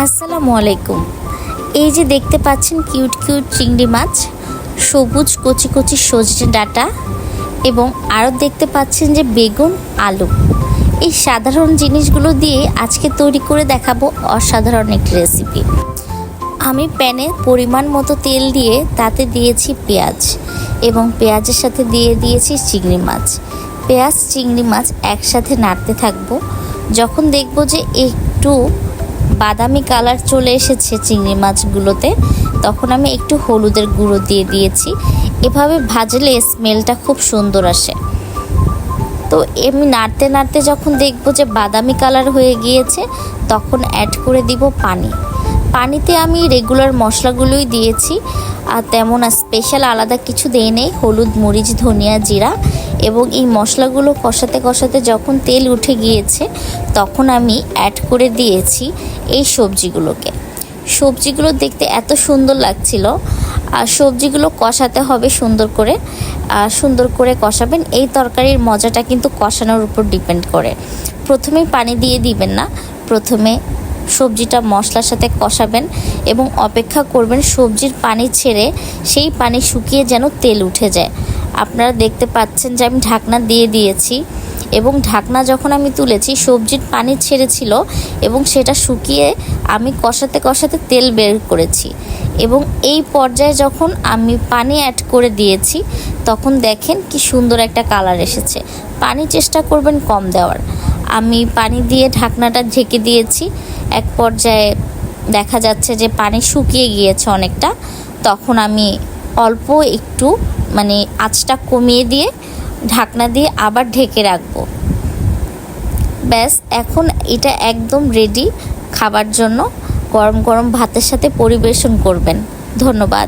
আসসালামু আলাইকুম। এই যে দেখতে পাচ্ছেন কিউট কিউট চিংড়ি মাছ, সবুজ কচি কচি সজনে ডাঁটা এবং আরও দেখতে পাচ্ছেন যে বেগুন, আলু। এই সাধারণ জিনিসগুলো দিয়ে আজকে তৈরি করে দেখাবো অসাধারণ একটি রেসিপি। আমি প্যানে পরিমাণ মতো তেল দিয়ে তাতে দিয়েছি পেঁয়াজ এবং পেঁয়াজের সাথে দিয়ে দিয়েছি চিংড়ি মাছ। পেঁয়াজ চিংড়ি মাছ একসাথে নাড়তে থাকবো। যখন দেখবো যে একটু বাদামি কালার চলে এসেছে চিংড়ি মাছগুলোতে, তখন আমি একটু হলুদের গুঁড়ো দিয়ে দিয়েছি। এভাবে ভাজলে স্মেলটা খুব সুন্দর আসে। তো আমি নাড়তে নাড়তে যখন দেখব যে বাদামি কালার হয়ে গিয়েছে, তখন অ্যাড করে দিব পানি। পানিতে আমি রেগুলার মশলাগুলোই দিয়েছি, আর তেমন স্পেশাল আলাদা কিছু দেই নেই। হলুদ, মরিচ, ধনিয়া, জিরা এবং এই মশলাগুলো কষাতে কষাতে যখন তেল উঠে গিয়েছে, তখন আমি অ্যাড করে দিয়েছি এই সবজিগুলো দেখতে এত সুন্দর লাগছিল। আর সবজিগুলো কষাতে হবে সুন্দর করে কষাবেন। এই তরকারির মজাটা কিন্তু কষানোর উপর ডিপেন্ড করে। প্রথমেই পানি দিয়ে দিবেন না, প্রথমে সবজিটা মশলার সাথে কষাবেন এবং অপেক্ষা করবেন সবজির পানি ছেড়ে সেই পানি শুকিয়ে যেন তেল উঠে যায়। আপনারা দেখতে পাচ্ছেন যে আমি ঢাকনা দিয়ে দিয়েছি এবং ঢাকনা যখন আমি তুলেছি, সবজির পানি ছেড়েছিল এবং সেটা শুকিয়ে আমি কষাতে কষাতে তেল বের করেছি। এবং এই পর্যায়ে যখন আমি পানি অ্যাড করে দিয়েছি, তখন দেখেন কি সুন্দর একটা কালার এসেছে। পানি চেষ্টা করবেন কম দেওয়ার। আমি পানি দিয়ে ঢাকনাটা ঢেকে দিয়েছি। এক পর্যায়ে দেখা যাচ্ছে যে পানি শুকিয়ে গিয়েছে অনেকটা। তখন আমি অল্প একটু আঁচটা কমিয়ে দিয়ে ঢাকনা দিয়ে আবার ঢেকে রাখবো। ব্যাস, এখন এটা একদম রেডি খাবার জন্য। গরম গরম ভাতের সাথে পরিবেশন করবেন। ধন্যবাদ।